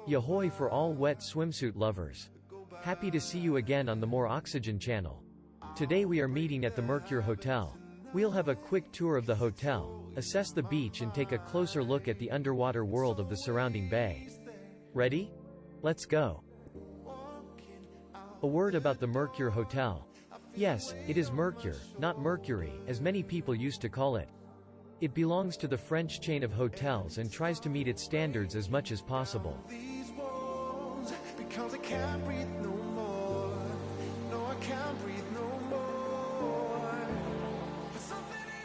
Yahoy for all wet swimsuit lovers. Happy to see you again on the More Oxygen channel. Today we are meeting at the Mercure Hotel. We'll have a quick tour of the hotel, assess the beach and take a closer look at the underwater world of the surrounding bay. Ready? Let's go. A word about the Mercure Hotel. Yes, it is Mercure, not Mercury, as many people used to call it. It belongs to the French chain of hotels and tries to meet its standards as much as possible.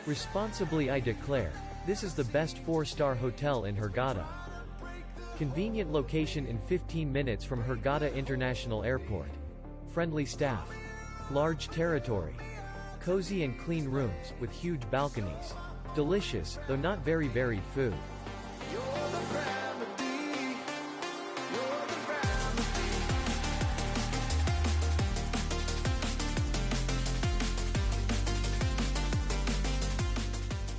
Responsibly I declare, this is the best 4-star hotel in Hurghada. Convenient location in 15 minutes from Hurghada International Airport. Friendly staff. Large territory. Cozy and clean rooms, with huge balconies. Delicious, though not very varied food.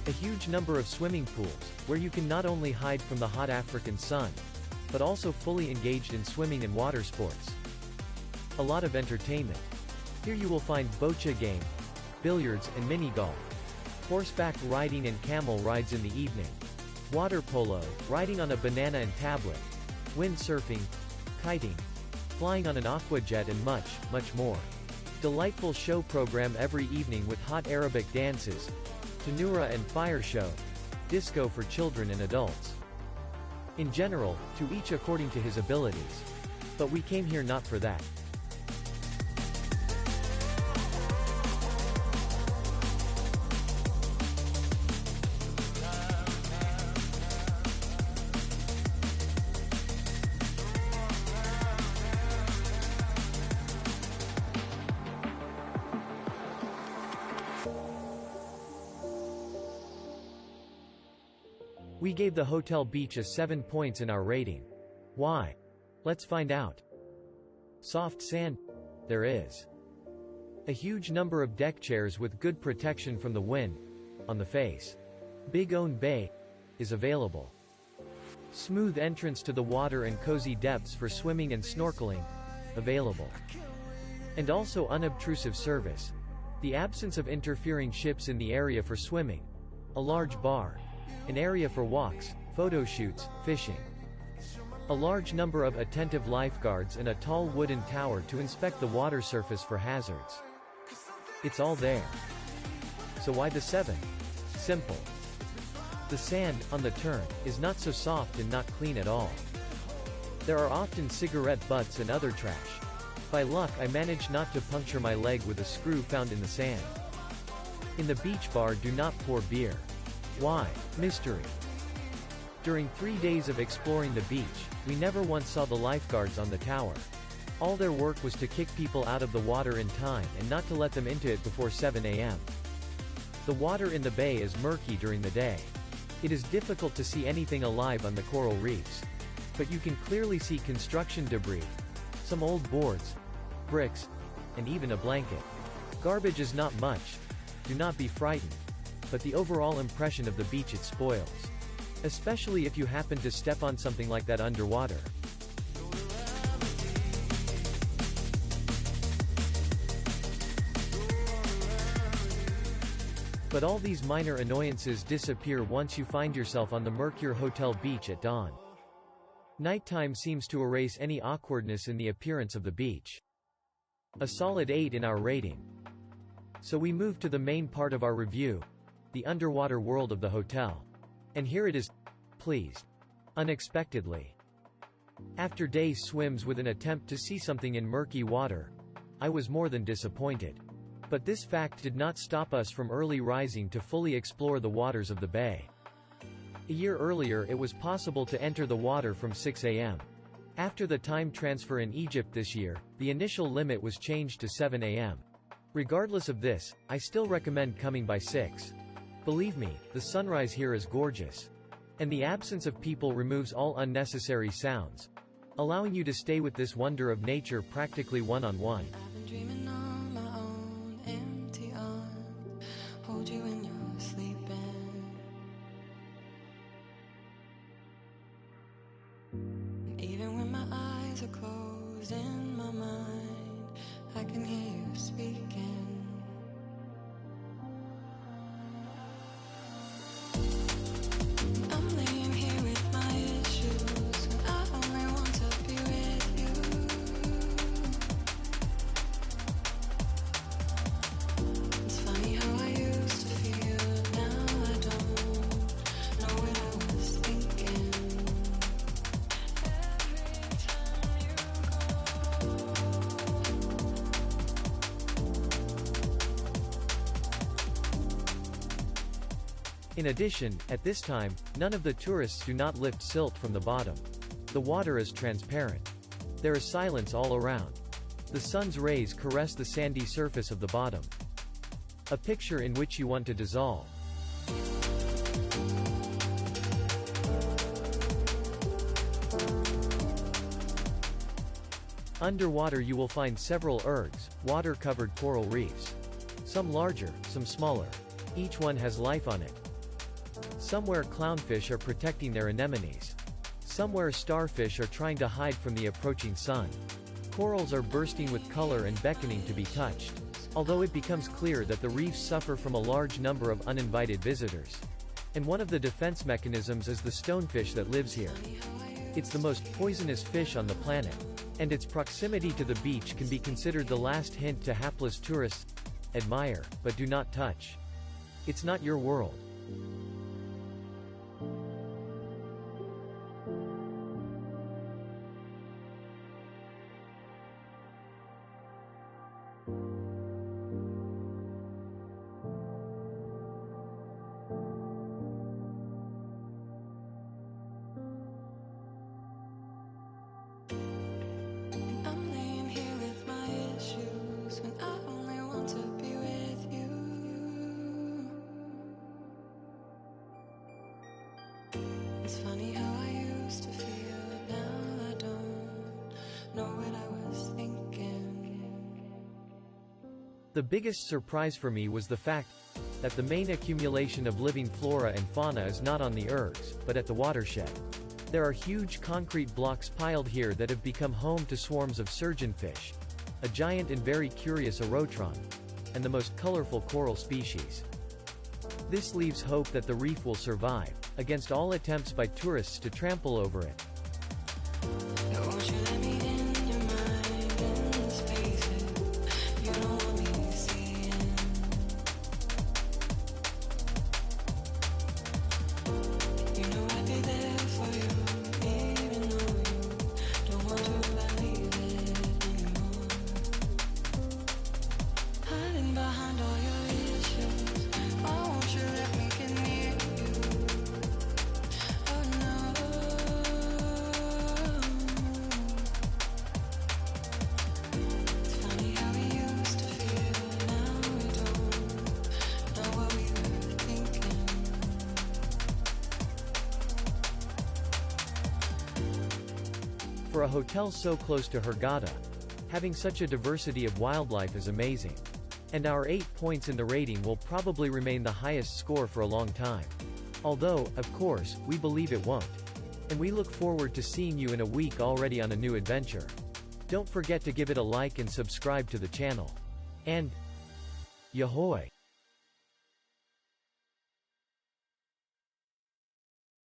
A huge number of swimming pools, where you can not only hide from the hot African sun, but also fully engaged in swimming and water sports. A lot of entertainment. Here you will find bocce game, billiards and mini golf. Horseback riding and camel rides in the evening. Water polo, riding on a banana and tablet. Windsurfing, kiting, flying on an aquajet and much, much more. Delightful show program every evening with hot Arabic dances, tanura and fire show, disco for children and adults. In general, to each according to his abilities. But we came here not for that. We gave the hotel beach a 7 points in our rating. Why? Let's find out. Soft sand? There is. A huge number of deck chairs with good protection from the wind, on the face. Big own bay, is available. Smooth entrance to the water and cozy depths for swimming and snorkeling, available. And also unobtrusive service. The absence of interfering ships in the area for swimming. A large bar. An area for walks, photo shoots, fishing. A large number of attentive lifeguards and a tall wooden tower to inspect the water surface for hazards. It's all there. So why the 7? Simple. The sand, on the turn, is not so soft and not clean at all. There are often cigarette butts and other trash. By luck I managed not to puncture my leg with a screw found in the sand. In the beach bar do not pour beer. Why? Mystery. During 3 days of exploring the beach, we never once saw the lifeguards on the tower. All their work was to kick people out of the water in time and not to let them into it before 7 a.m. The water in the bay is murky during the day. It is difficult to see anything alive on the coral reefs. But you can clearly see construction debris, some old boards, bricks, and even a blanket. Garbage is not much. Do not be frightened. But the overall impression of the beach it spoils. Especially if you happen to step on something like that underwater. But all these minor annoyances disappear once you find yourself on the Mercure Hotel beach at dawn. Nighttime seems to erase any awkwardness in the appearance of the beach. A solid 8 in our rating. So we move to the main part of our review. The underwater world of the hotel. And here it is. Pleased. Unexpectedly. After days swims with an attempt to see something in murky water, I was more than disappointed. But this fact did not stop us from early rising to fully explore the waters of the bay. A year earlier it was possible to enter the water from 6 a.m. After the time transfer in Egypt this year, the initial limit was changed to 7 a.m. Regardless of this, I still recommend coming by 6. Believe me, the sunrise here is gorgeous. And the absence of people removes all unnecessary sounds, allowing you to stay with this wonder of nature practically one-on-one. I've been dreaming on my own, empty arms, hold you when you're sleeping. Even when my are closed in my mind. I can hear you speaking. I'm laying here with my issues, and I only want to be with you. It's funny how I used to feel, now I don't know what I was thinking. Every time you In addition, at this time, none of the tourists do not lift silt from the bottom. The water is transparent. There is silence all around. The sun's rays caress the sandy surface of the bottom. A picture in which you want to dissolve. Underwater you will find several ergs, water-covered coral reefs. Some larger, some smaller. Each one has life on it. Somewhere clownfish are protecting their anemones. Somewhere starfish are trying to hide from the approaching sun. Corals are bursting with color and beckoning to be touched. Although it becomes clear that the reefs suffer from a large number of uninvited visitors. And one of the defense mechanisms is the stonefish that lives here. It's the most poisonous fish on the planet. And its proximity to the beach can be considered the last hint to hapless tourists. Admire, but do not touch. It's not your world. I'm laying here with my issues, when I only want to be with you. It's funny how I used to feel, now I don't know what I was thinking. The biggest surprise for me was the fact that the main accumulation of living flora and fauna is not on the ergs, but at the watershed. There are huge concrete blocks piled here that have become home to swarms of surgeonfish, a giant and very curious orotron, and the most colorful coral species. This leaves hope that the reef will survive, against all attempts by tourists to trample over it. Now won't you let me in your mind, in the spaces you don't want me seeing? You know I'd be there for you, even though you don't want to believe it anymore. Hiding behind all your issues, why won't you let me get near you? Oh no. It's funny how we used to feel, now we don't know what we were thinking. For a hotel so close to Hurghada, having such a diversity of wildlife is amazing. And our 8 points in the rating will probably remain the highest score for a long time. Although, of course, we believe it won't. And we look forward to seeing you in a week already on a new adventure. Don't forget to give it a like and subscribe to the channel. And Yahoy!